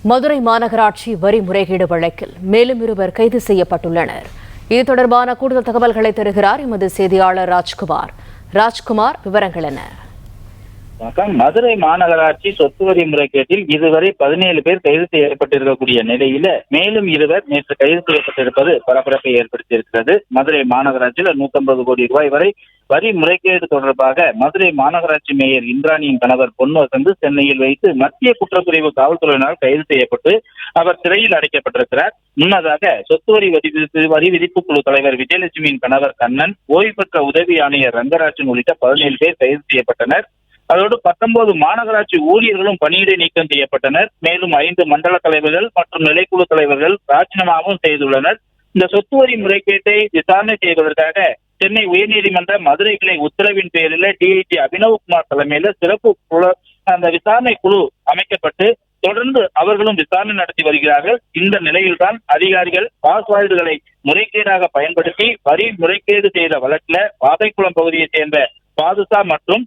மதுரை மாநகராட்சி வரி முறைகேடு வழக்கில் மேலும் 2 கைது செய்யப்பட்டுள்ளனர். இது தொடர்பான கூடுதல் தகவல்களை தருகிறார் எமது செய்தியாளர் ராஜ்குமார். விவரங்கள் என்ன? மதுரை மாநகராட்சி சொத்து வரி முறைகேட்டில் இதுவரை 17 பேர் கைது செய்யப்பட்டிருக்கக்கூடிய நிலையில மேலும் 2 நேற்று கைது செய்யப்பட்டிருப்பது பரபரப்பை ஏற்படுத்தியிருக்கிறது. மதுரை மாநகராட்சியில் 150 கோடி ரூபாய் வரை வரி முறைகேடு தொடர்பாக மதுரை மாநகராட்சி மேயர் இந்திராணியின் கணவர் பொன்வசந்த் சென்னையில் வைத்து மத்திய குற்றப்பிரிவு காவல்துறையினால் கைது செய்யப்பட்டு அவர் சிறையில் அடைக்கப்பட்டிருக்கிறார். முன்னதாக சொத்து வரி விதிப்பு குழு தலைவர் விஜயலட்சுமியின் கணவர் கண்ணன், ஓய்வு பெற்ற உதவி ஆணையர் ரங்கராஜன் உள்ளிட்ட 17 பேர் கைது செய்யப்பட்டனர். அதோடு 19 மாநகராட்சி ஊழியர்களும் பணியிடை நீக்கம் செய்யப்பட்டனர். மேலும் 5 மண்டல தலைவர்கள் மற்றும் நிலைக்குழு தலைவர்கள் ராஜினாமாவும் செய்துள்ளனர். இந்த சொத்து வரி முறைகேட்டை விசாரணை செய்வதற்காக சென்னை உயர்நீதிமன்ற மதுரை கிளை உத்தரவின் பேரில் டிஐஜி அபினவ்குமார் தலைமையில சிறப்பு அந்த விசாரணை குழு அமைக்கப்பட்டு தொடர்ந்து அவர்களும் விசாரணை நடத்தி வருகிறார்கள். இந்த நிலையில்தான் அதிகாரிகள் பாஸ்வேர்டுகளை முறைகேடாக பயன்படுத்தி வரி முறைகேடு செய்த வழக்கில் பாதைக்குளம் பகுதியைச் சேர்ந்த பாதுஷா மற்றும்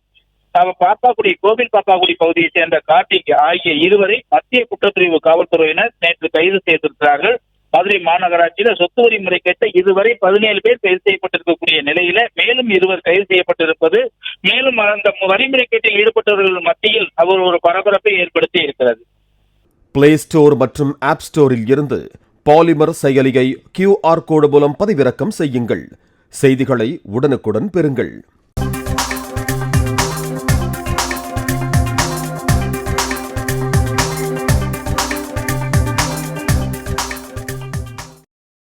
கோவில் பாப்பாக்குடி பகுதியைச் சேர்ந்த கார்த்திக் ஆகிய 2 மத்திய குற்றப்பிரிவு காவல்துறையினர் நேற்று கைது செய்திருக்கிறார்கள். மதுரை மாநகராட்சியில சொத்து வரி முறைகேட்ட இதுவரை 17 பேர் கைது செய்யப்பட்டிருக்கக்கூடிய நிலையில மேலும் 2 கைது செய்யப்பட்டிருப்பது மேலும் அந்த வரி முறைகேட்டில் ஈடுபட்டவர்கள் மத்தியில் அவர் ஒரு பரபரப்பை ஏற்படுத்தி இருக்கிறது. பிளே ஸ்டோர் மற்றும் ஆப் ஸ்டோரில் இருந்து பாலிமர் செயலியை QR கோடு மூலம் பதிவிறக்கம் செய்யுங்கள். செய்திகளை உடனுக்குடன் பெறுங்கள்.